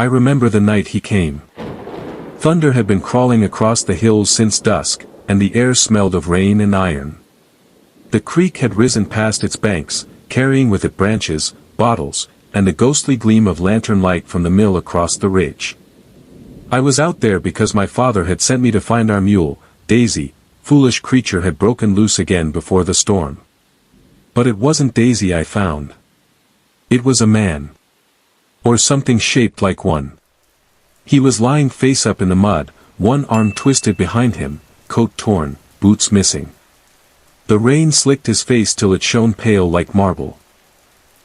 I remember the night he came. Thunder had been crawling across the hills since dusk, and the air smelled of rain and iron. The creek had risen past its banks, carrying with it branches, bottles, and the ghostly gleam of lantern light from the mill across the ridge. I was out there because my father had sent me to find our mule. Daisy, foolish creature, had broken loose again before the storm. But it wasn't Daisy I found. It was a man. Or something shaped like one. He was lying face up in the mud, one arm twisted behind him, coat torn, boots missing. The rain slicked his face till it shone pale like marble.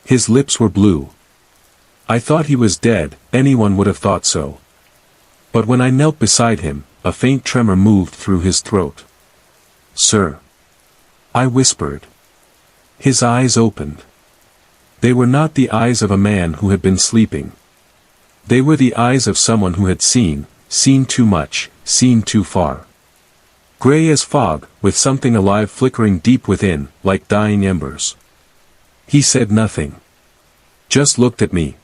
His lips were blue. I thought he was dead, anyone would have thought so. But when I knelt beside him, a faint tremor moved through his throat. "Sir," I whispered. His eyes opened. They were not the eyes of a man who had been sleeping. They were the eyes of someone who had seen too much, seen too far. Gray as fog, with something alive flickering deep within, like dying embers. He said nothing. Just looked at me.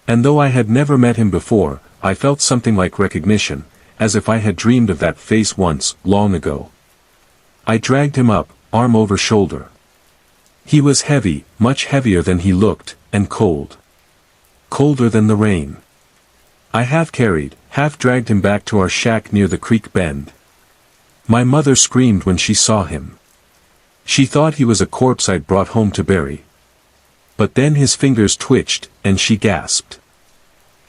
And though I had never met him before, I felt something like recognition, as if I had dreamed of that face once, long ago. I dragged him up, arm over shoulder. He was heavy, much heavier than he looked, and cold. Colder than the rain. I half carried, half dragged him back to our shack near the creek bend. My mother screamed when she saw him. She thought he was a corpse I'd brought home to bury. But then his fingers twitched, and she gasped.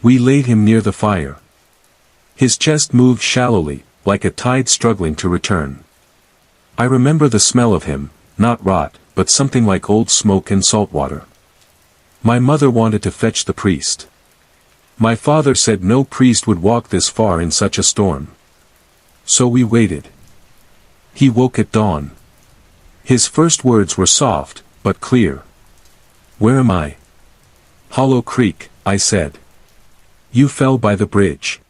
We laid him near the fire. His chest moved shallowly, like a tide struggling to return. I remember the smell of him, not rot, but something like old smoke and salt water. My mother wanted to fetch the priest. My father said no priest would walk this far in such a storm. So we waited. He woke at dawn. His first words were soft, but clear. "Where am I?" "Hollow Creek," I said. "You fell by the bridge."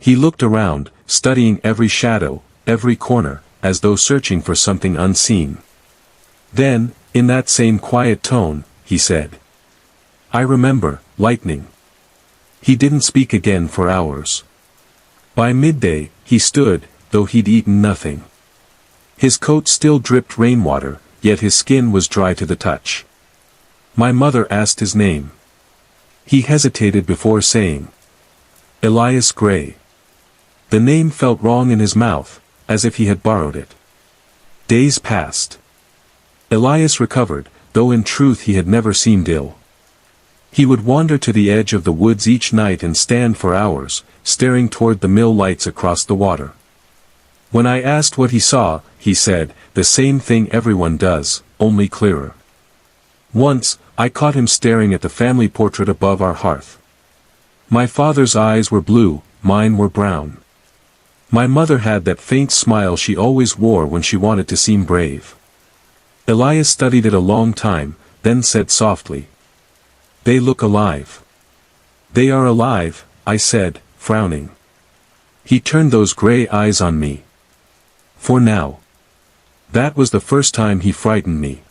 He looked around, studying every shadow, every corner, as though searching for something unseen. Then, in that same quiet tone, he said, "I remember, lightning." He didn't speak again for hours. By midday, he stood, though he'd eaten nothing. His coat still dripped rainwater, yet his skin was dry to the touch. My mother asked his name. He hesitated before saying, "Elias Gray." The name felt wrong in his mouth, as if he had borrowed it. Days passed. Elias recovered, though in truth he had never seemed ill. He would wander to the edge of the woods each night and stand for hours, staring toward the mill lights across the water. When I asked what he saw, he said, "The same thing everyone does, only clearer." Once, I caught him staring at the family portrait above our hearth. My father's eyes were blue, mine were brown. My mother had that faint smile she always wore when she wanted to seem brave. Elias studied it a long time, then said softly, "They look alive." "They are alive," I said, frowning. He turned those gray eyes on me. For now. That was the first time he frightened me.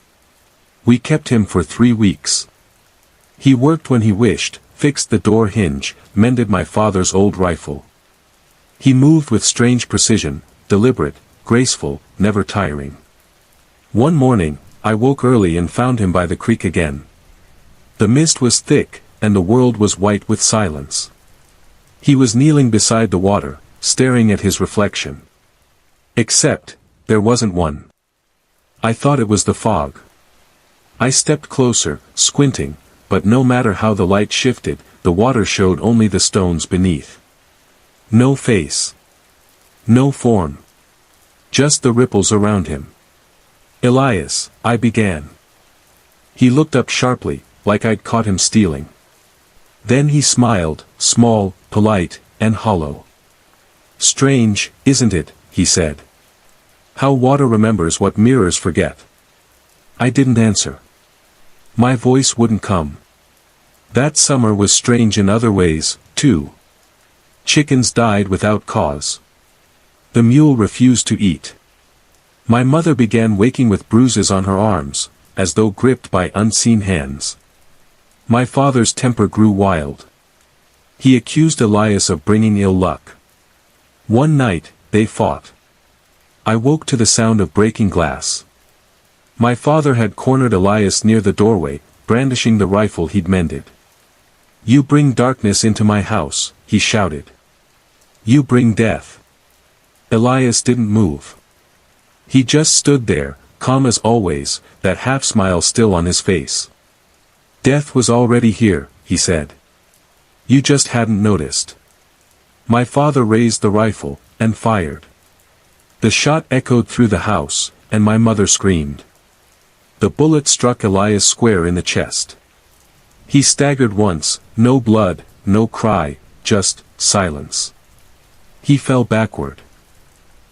We kept him for 3 weeks. He worked when he wished, fixed the door hinge, mended my father's old rifle. He moved with strange precision, deliberate, graceful, never tiring. One morning, I woke early and found him by the creek again. The mist was thick, and the world was white with silence. He was kneeling beside the water, staring at his reflection. Except, there wasn't one. I thought it was the fog. I stepped closer, squinting, but no matter how the light shifted, the water showed only the stones beneath. No face. No form. Just the ripples around him. "Elias," I began. He looked up sharply, like I'd caught him stealing. Then he smiled, small, polite, and hollow. "Strange, isn't it?" he said. "How water remembers what mirrors forget." I didn't answer. My voice wouldn't come. That summer was strange in other ways, too. Chickens died without cause. The mule refused to eat. My mother began waking with bruises on her arms, as though gripped by unseen hands. My father's temper grew wild. He accused Elias of bringing ill luck. One night, they fought. I woke to the sound of breaking glass. My father had cornered Elias near the doorway, brandishing the rifle he'd mended. "You bring darkness into my house," he shouted. "You bring death." Elias didn't move. He just stood there, calm as always, that half-smile still on his face. "Death was already here," he said. "You just hadn't noticed." My father raised the rifle, and fired. The shot echoed through the house, and my mother screamed. The bullet struck Elias square in the chest. He staggered once, no blood, no cry, just silence. He fell backward.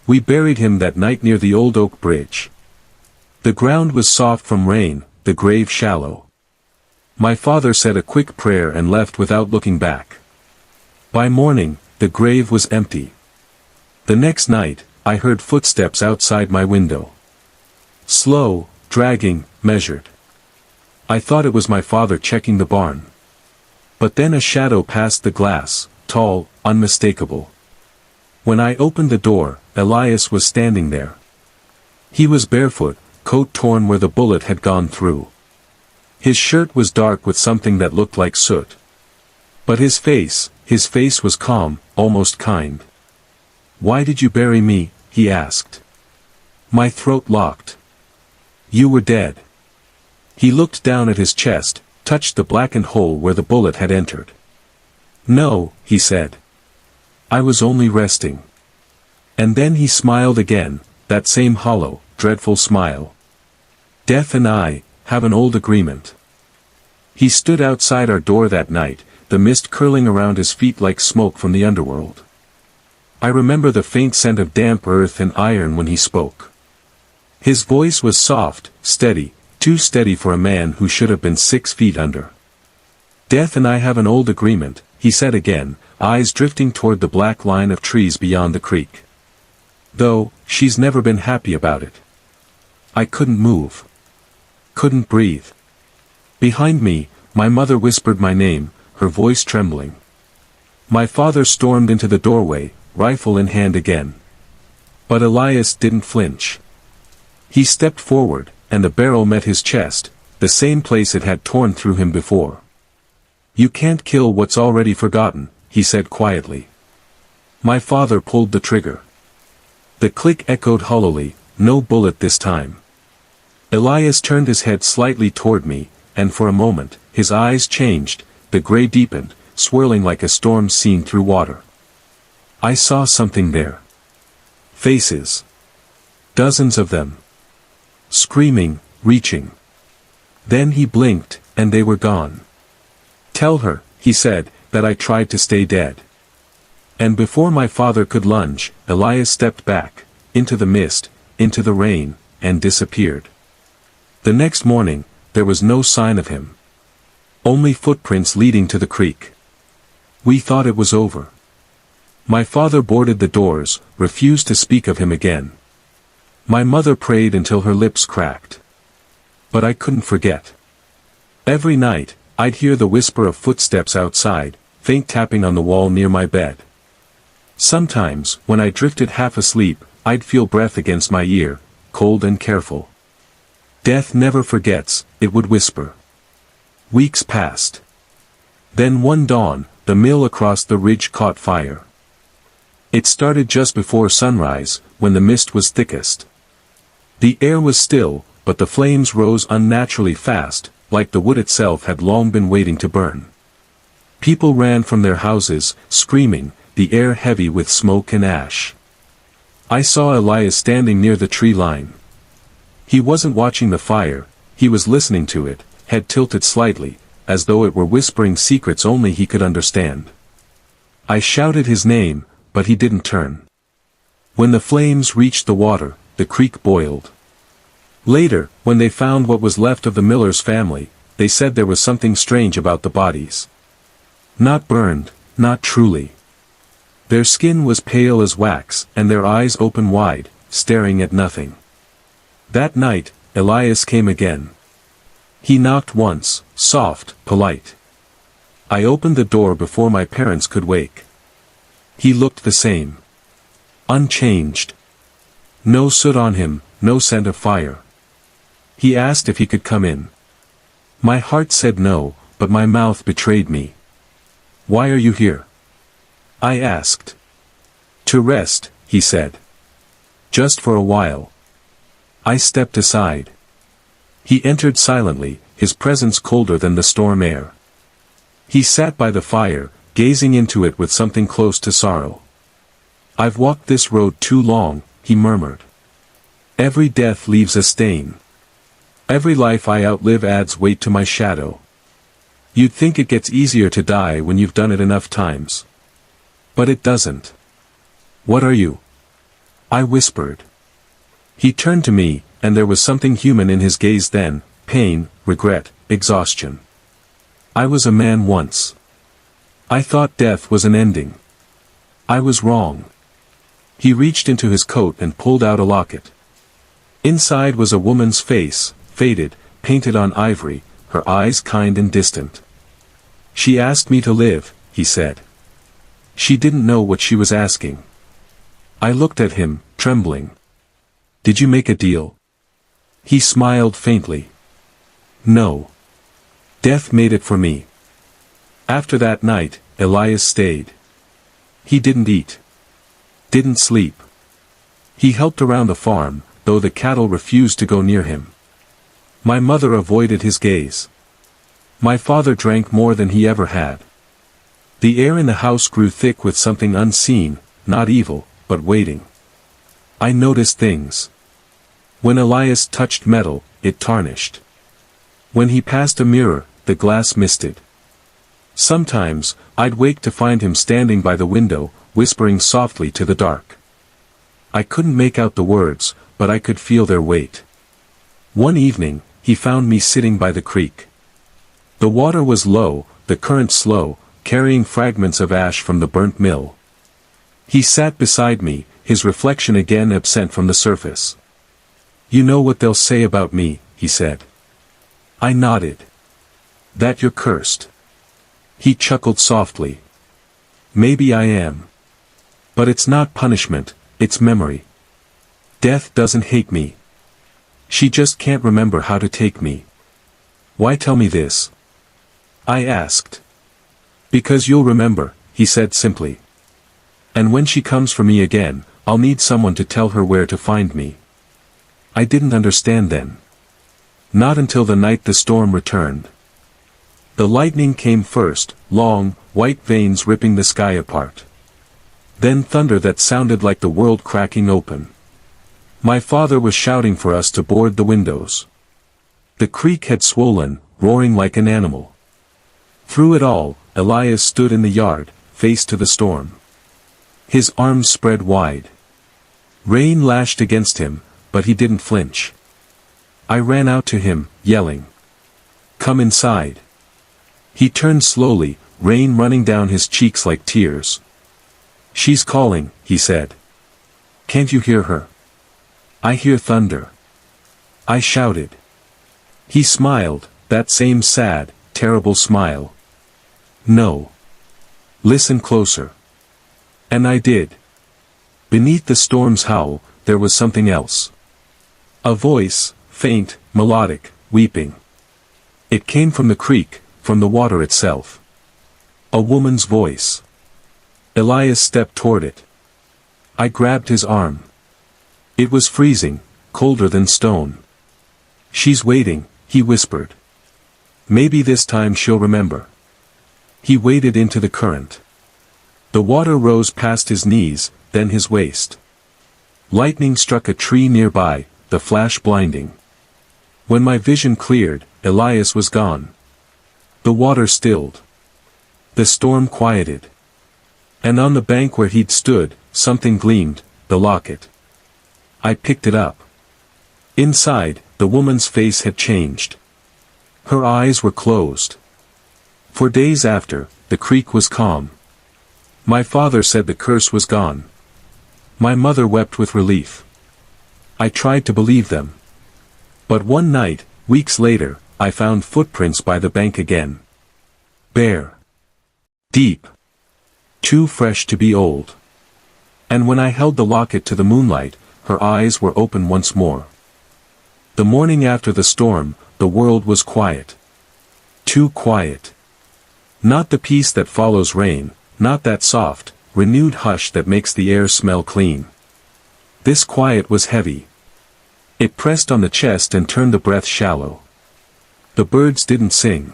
We buried him that night near the old oak bridge. The ground was soft from rain, the grave shallow. My father said a quick prayer and left without looking back. By morning, the grave was empty. The next night, I heard footsteps outside my window. Slow, dragging, measured. I thought it was my father checking the barn. But then a shadow passed the glass, tall, unmistakable. When I opened the door, Elias was standing there. He was barefoot, coat torn where the bullet had gone through. His shirt was dark with something that looked like soot. But his face was calm, almost kind. "Why did you bury me?" he asked. My throat locked. "You were dead." He looked down at his chest, touched the blackened hole where the bullet had entered. "No," he said. "I was only resting." And then he smiled again, that same hollow, dreadful smile. "Death and I have an old agreement." He stood outside our door that night, the mist curling around his feet like smoke from the underworld. I remember the faint scent of damp earth and iron when he spoke. His voice was soft, steady, too steady for a man who should have been 6 feet under. "Death and I have an old agreement," he said again, eyes drifting toward the black line of trees beyond the creek. "Though, she's never been happy about it." I couldn't move. Couldn't breathe. Behind me, my mother whispered my name, her voice trembling. My father stormed into the doorway, rifle in hand again. But Elias didn't flinch. He stepped forward, and the barrel met his chest, the same place it had torn through him before. "You can't kill what's already forgotten," he said quietly. My father pulled the trigger. The click echoed hollowly, no bullet this time. Elias turned his head slightly toward me, and for a moment, his eyes changed, the gray deepened, swirling like a storm seen through water. I saw something there. Faces. Dozens of them. Screaming, reaching. Then he blinked, and they were gone. "Tell her," he said, "that I tried to stay dead." And before my father could lunge, Elias stepped back, into the mist, into the rain, and disappeared. The next morning, there was no sign of him. Only footprints leading to the creek. We thought it was over. My father boarded the doors, refused to speak of him again. My mother prayed until her lips cracked. But I couldn't forget. Every night, I'd hear the whisper of footsteps outside, faint tapping on the wall near my bed. Sometimes, when I drifted half asleep, I'd feel breath against my ear, cold and careful. "Death never forgets," it would whisper. Weeks passed. Then one dawn, the mill across the ridge caught fire. It started just before sunrise, when the mist was thickest. The air was still, but the flames rose unnaturally fast, like the wood itself had long been waiting to burn. People ran from their houses, screaming, the air heavy with smoke and ash. I saw Elias standing near the tree line. He wasn't watching the fire, he was listening to it, head tilted slightly, as though it were whispering secrets only he could understand. I shouted his name, but he didn't turn. When the flames reached the water, the creek boiled. Later, when they found what was left of the miller's family, they said there was something strange about the bodies. Not burned, not truly. Their skin was pale as wax, and their eyes open wide, staring at nothing. That night, Elias came again. He knocked once, soft, polite. I opened the door before my parents could wake. He looked the same. Unchanged. No soot on him, no scent of fire. He asked if he could come in. My heart said no, but my mouth betrayed me. "Why are you here?" I asked. "To rest," he said. "Just for a while." I stepped aside. He entered silently, his presence colder than the storm air. He sat by the fire, gazing into it with something close to sorrow. "I've walked this road too long," he murmured. "Every death leaves a stain. Every life I outlive adds weight to my shadow. You'd think it gets easier to die when you've done it enough times. But it doesn't." "What are you?" I whispered. He turned to me, and there was something human in his gaze then, pain, regret, exhaustion. "I was a man once. I thought death was an ending. I was wrong." He reached into his coat and pulled out a locket. Inside was a woman's face, faded, painted on ivory, her eyes kind and distant. "She asked me to live," he said. She didn't know what she was asking. I looked at him, trembling. "Did you make a deal?" He smiled faintly. "No. Death made it for me." After that night, Elias stayed. He didn't eat. Didn't sleep. He helped around the farm, though the cattle refused to go near him. My mother avoided his gaze. My father drank more than he ever had. The air in the house grew thick with something unseen, not evil, but waiting. I noticed things. When Elias touched metal, it tarnished. When he passed a mirror, the glass misted. Sometimes, I'd wake to find him standing by the window, whispering softly to the dark. I couldn't make out the words, but I could feel their weight. One evening, he found me sitting by the creek. The water was low, the current slow, carrying fragments of ash from the burnt mill. He sat beside me, his reflection again absent from the surface. "You know what they'll say about me," he said. I nodded. "That you're cursed." He chuckled softly. "Maybe I am. But it's not punishment, it's memory. Death doesn't hate me. She just can't remember how to take me." "Why tell me this?" I asked. "Because you'll remember," he said simply. "And when she comes for me again, I'll need someone to tell her where to find me." I didn't understand then. Not until the night the storm returned. The lightning came first, long, white veins ripping the sky apart. Then thunder that sounded like the world cracking open. My father was shouting for us to board the windows. The creek had swollen, roaring like an animal. Through it all, Elias stood in the yard, face to the storm. His arms spread wide. Rain lashed against him, but he didn't flinch. I ran out to him, yelling, "Come inside." He turned slowly, rain running down his cheeks like tears. "She's calling," he said. "Can't you hear her?" "I hear thunder." I shouted. He smiled, that same sad, terrible smile. "No. Listen closer." And I did. Beneath the storm's howl, there was something else. A voice, faint, melodic, weeping. It came from the creek, from the water itself. A woman's voice. Elias stepped toward it. I grabbed his arm. It was freezing, colder than stone. "She's waiting," he whispered. "Maybe this time she'll remember." He waded into the current. The water rose past his knees, then his waist. Lightning struck a tree nearby, the flash blinding. When my vision cleared, Elias was gone. The water stilled. The storm quieted. And on the bank where he'd stood, something gleamed, the locket. I picked it up. Inside, the woman's face had changed. Her eyes were closed. For days after, the creek was calm. My father said the curse was gone. My mother wept with relief. I tried to believe them. But one night, weeks later, I found footprints by the bank again. Bare. Deep. Too fresh to be old. And when I held the locket to the moonlight, her eyes were open once more. The morning after the storm, the world was quiet. Too quiet. Not the peace that follows rain, not that soft, renewed hush that makes the air smell clean. This quiet was heavy. It pressed on the chest and turned the breath shallow. The birds didn't sing.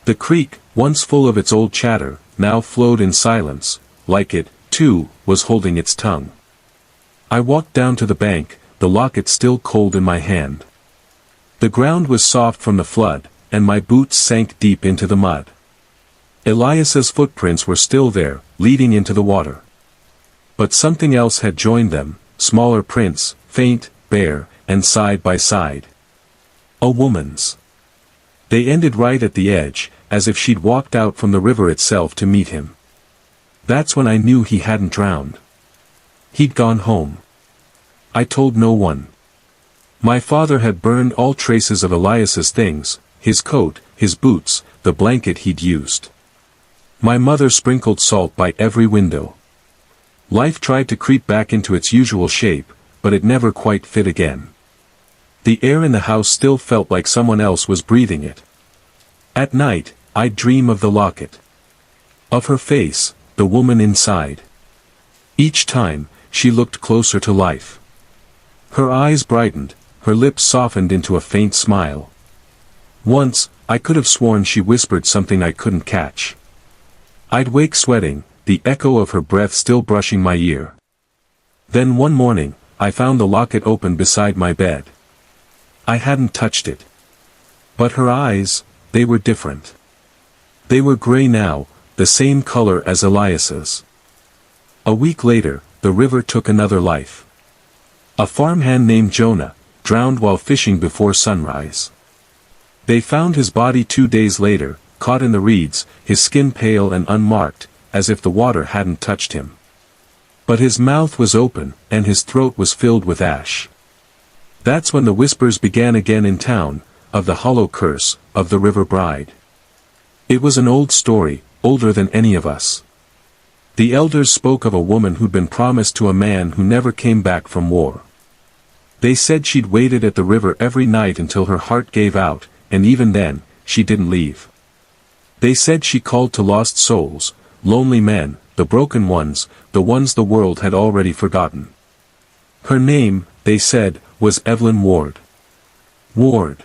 The creek, once full of its old chatter, now flowed in silence, like it, too, was holding its tongue. I walked down to the bank, the locket still cold in my hand. The ground was soft from the flood, and my boots sank deep into the mud. Elias's footprints were still there, leading into the water. But something else had joined them, smaller prints, faint, bare, and side by side. A woman's. They ended right at the edge, as if she'd walked out from the river itself to meet him. That's when I knew he hadn't drowned. He'd gone home. I told no one. My father had burned all traces of Elias's things, his coat, his boots, the blanket he'd used. My mother sprinkled salt by every window. Life tried to creep back into its usual shape, but it never quite fit again. The air in the house still felt like someone else was breathing it. At night, I'd dream of the locket. Of her face, the woman inside. Each time, she looked closer to life. Her eyes brightened, her lips softened into a faint smile. Once, I could have sworn she whispered something I couldn't catch. I'd wake sweating, the echo of her breath still brushing my ear. Then one morning, I found the locket open beside my bed. I hadn't touched it. But her eyes, they were different. They were gray now, the same color as Elias's. A week later, the river took another life. A farmhand named Jonah, drowned while fishing before sunrise. They found his body 2 days later, caught in the reeds, his skin pale and unmarked, as if the water hadn't touched him. But his mouth was open, and his throat was filled with ash. That's when the whispers began again in town, of the hollow curse, of the river bride. It was an old story, older than any of us. The elders spoke of a woman who'd been promised to a man who never came back from war. They said she'd waited at the river every night until her heart gave out, and even then, she didn't leave. They said she called to lost souls, lonely men, the broken ones, the ones the world had already forgotten. Her name, they said, was Evelyn Ward. Ward.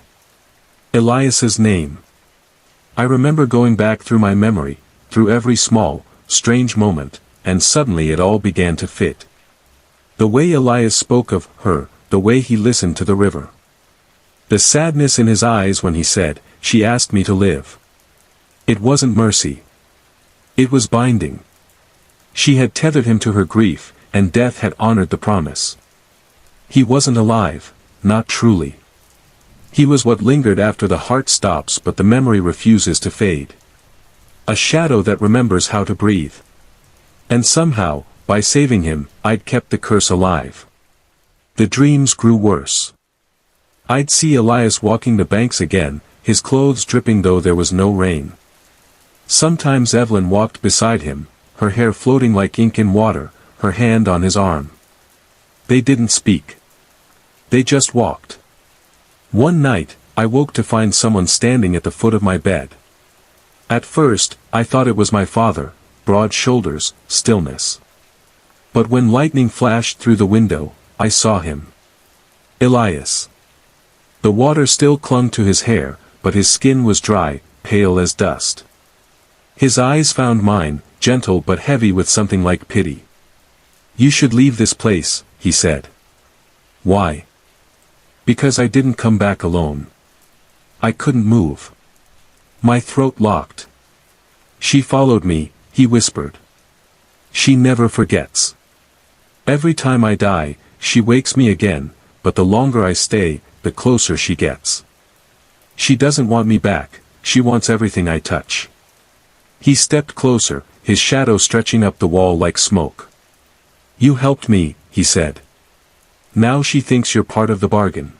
Elias's name. I remember going back through my memory, through every small, strange moment, and suddenly it all began to fit. The way Elias spoke of her, the way he listened to the river. The sadness in his eyes when he said, "She asked me to live." It wasn't mercy. It was binding. She had tethered him to her grief, and death had honored the promise. He wasn't alive, not truly. He was what lingered after the heart stops but the memory refuses to fade. A shadow that remembers how to breathe. And somehow, by saving him, I'd kept the curse alive. The dreams grew worse. I'd see Elias walking the banks again, his clothes dripping though there was no rain. Sometimes Evelyn walked beside him, her hair floating like ink in water, her hand on his arm. They didn't speak. They just walked. One night, I woke to find someone standing at the foot of my bed. At first, I thought it was my father, broad shoulders, stillness. But when lightning flashed through the window, I saw him. Elias. The water still clung to his hair, but his skin was dry, pale as dust. His eyes found mine, gentle but heavy with something like pity. "You should leave this place," he said. "Why?" "Because I didn't come back alone. I couldn't move. My throat locked. She followed me," he whispered. "She never forgets. Every time I die, she wakes me again, but the longer I stay, the closer she gets. She doesn't want me back, she wants everything I touch." He stepped closer, his shadow stretching up the wall like smoke. "You helped me," he said. "Now she thinks you're part of the bargain."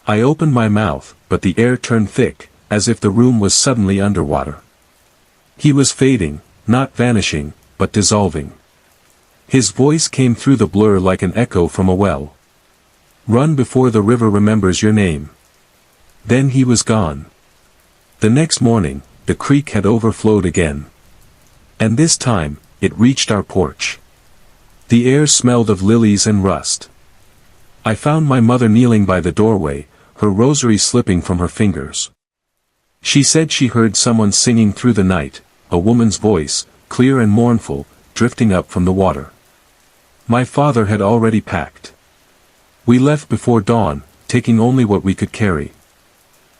I opened my mouth, but the air turned thick, as if the room was suddenly underwater. He was fading, not vanishing, but dissolving. His voice came through the blur like an echo from a well. "Run before the river remembers your name." Then he was gone. The next morning, the creek had overflowed again. And this time, it reached our porch. The air smelled of lilies and rust. I found my mother kneeling by the doorway, her rosary slipping from her fingers. She said she heard someone singing through the night, a woman's voice, clear and mournful, drifting up from the water. My father had already packed. We left before dawn, taking only what we could carry.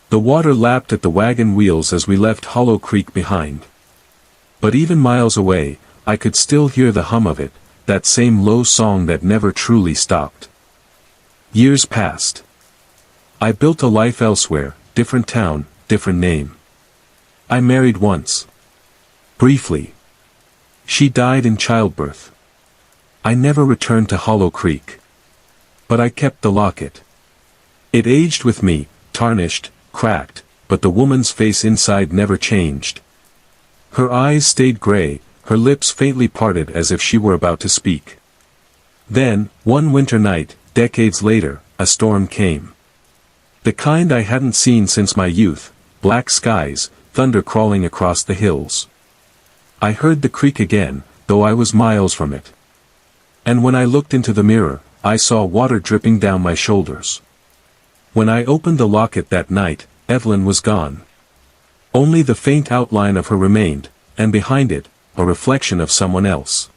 The water lapped at the wagon wheels as we left Hollow Creek behind. But even miles away, I could still hear the hum of it, that same low song that never truly stopped. Years passed. I built a life elsewhere, different town, different name. I married once. Briefly. She died in childbirth. I never returned to Hollow Creek. But I kept the locket. It aged with me, tarnished, cracked, but the woman's face inside never changed. Her eyes stayed gray, her lips faintly parted as if she were about to speak. Then, one winter night, decades later, a storm came. The kind I hadn't seen since my youth, black skies, thunder crawling across the hills. I heard the creek again, though I was miles from it. And when I looked into the mirror, I saw water dripping down my shoulders. When I opened the locket that night, Evelyn was gone. Only the faint outline of her remained, and behind it, a reflection of someone else.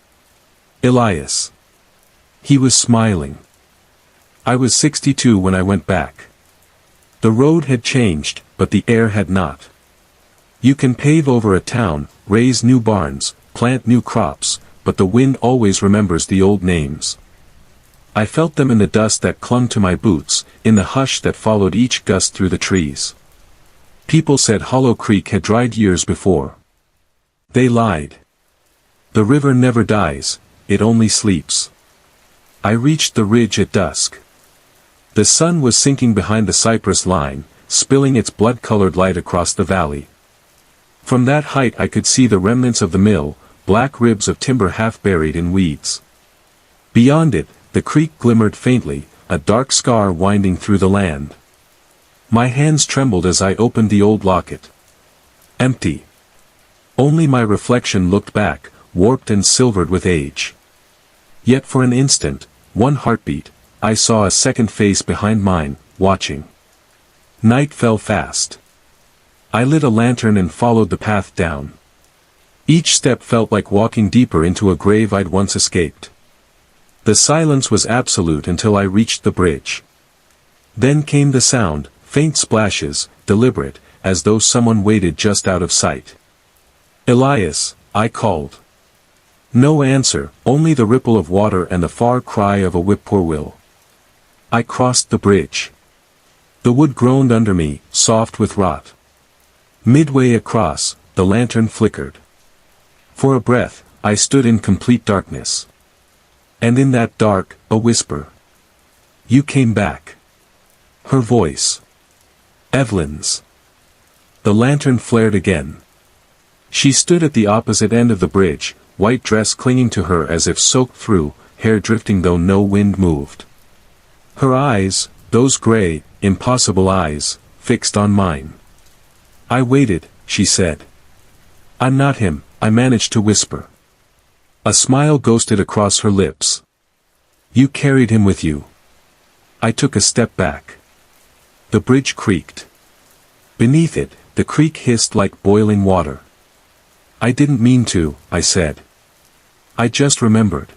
Elias. He was smiling. I was 62 when I went back. The road had changed, but the air had not. You can pave over a town, raise new barns, plant new crops, but the wind always remembers the old names. I felt them in the dust that clung to my boots, in the hush that followed each gust through the trees. People said Hollow Creek had dried years before. They lied. The river never dies, it only sleeps. I reached the ridge at dusk. The sun was sinking behind the cypress line, spilling its blood-colored light across the valley. From that height I could see the remnants of the mill, black ribs of timber half buried in weeds. Beyond it, the creek glimmered faintly, a dark scar winding through the land. My hands trembled as I opened the old locket. Empty. Only my reflection looked back, warped and silvered with age. Yet for an instant, one heartbeat, I saw a second face behind mine, watching. Night fell fast. I lit a lantern and followed the path down. Each step felt like walking deeper into a grave I'd once escaped. The silence was absolute until I reached the bridge. Then came the sound, faint splashes, deliberate, as though someone waited just out of sight. "Elias," I called. No answer, only the ripple of water and the far cry of a whippoorwill. I crossed the bridge. The wood groaned under me, soft with rot. Midway across, the lantern flickered. For a breath, I stood in complete darkness. And in that dark, a whisper. "You came back." Her voice. Evelyn's. The lantern flared again. She stood at the opposite end of the bridge, white dress clinging to her as if soaked through, hair drifting though no wind moved. Her eyes, those gray, impossible eyes, fixed on mine. "I waited," she said. "I'm not him," I managed to whisper. A smile ghosted across her lips. "You carried him with you." I took a step back. The bridge creaked. Beneath it, the creek hissed like boiling water. "I didn't mean to," I said. "I just remembered."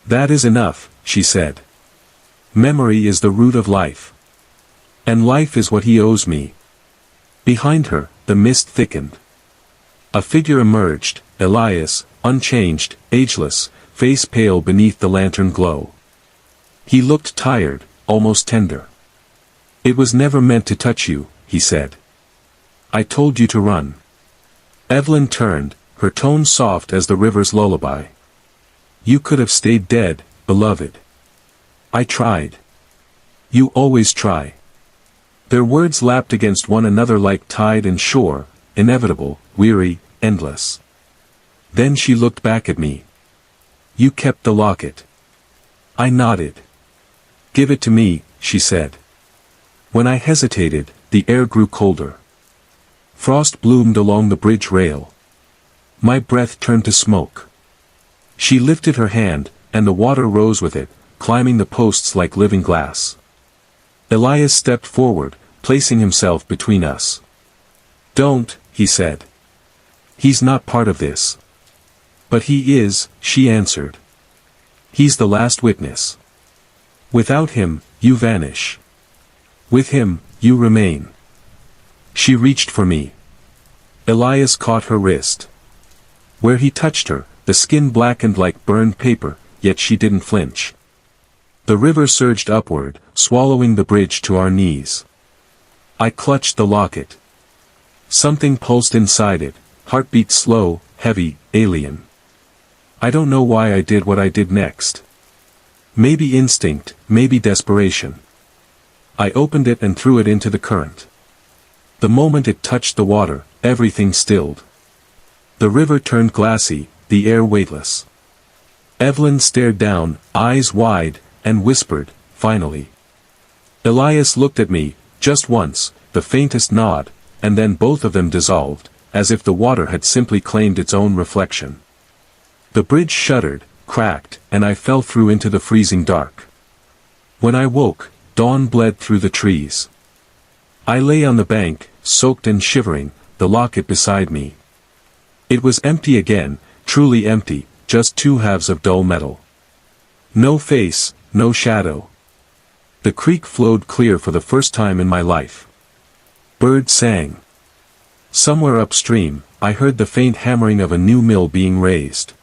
"That is enough," she said. "Memory is the root of life. And life is what he owes me." Behind her, the mist thickened. A figure emerged, Elias, unchanged, ageless, face pale beneath the lantern glow. He looked tired, almost tender. "It was never meant to touch you," he said. "I told you to run." Evelyn turned, her tone soft as the river's lullaby. "You could have stayed dead, beloved." "I tried." "You always try." Their words lapped against one another like tide and shore, inevitable, weary, endless. Then she looked back at me. "You kept the locket." I nodded. "Give it to me," she said. When I hesitated, the air grew colder. Frost bloomed along the bridge rail. My breath turned to smoke. She lifted her hand, and the water rose with it, climbing the posts like living glass. Elias stepped forward, placing himself between us. "Don't," he said. "He's not part of this." "But he is," she answered. "He's the last witness. Without him, you vanish. With him, you remain." She reached for me. Elias caught her wrist. Where he touched her, the skin blackened like burned paper, yet she didn't flinch. The river surged upward, swallowing the bridge to our knees. I clutched the locket. Something pulsed inside it, heartbeat slow, heavy, alien. I don't know why I did what I did next. Maybe instinct, maybe desperation. I opened it and threw it into the current. The moment it touched the water, everything stilled. The river turned glassy, the air weightless. Evelyn stared down, eyes wide, and whispered, "Finally." Elias looked at me, just once, the faintest nod, and then both of them dissolved, as if the water had simply claimed its own reflection. The bridge shuddered, cracked, and I fell through into the freezing dark. When I woke, dawn bled through the trees. I lay on the bank, soaked and shivering, the locket beside me. It was empty again, truly empty, just two halves of dull metal. No face, no shadow. The creek flowed clear for the first time in my life. Birds sang. Somewhere upstream, I heard the faint hammering of a new mill being raised.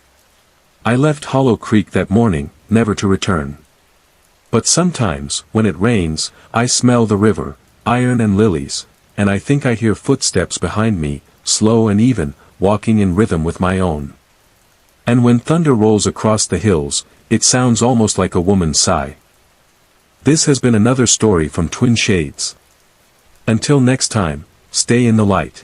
I left Hollow Creek that morning, never to return. But sometimes, when it rains, I smell the river, iron and lilies, and I think I hear footsteps behind me, slow and even, walking in rhythm with my own. And when thunder rolls across the hills, it sounds almost like a woman's sigh. This has been another story from Twin Shades. Until next time, stay in the light.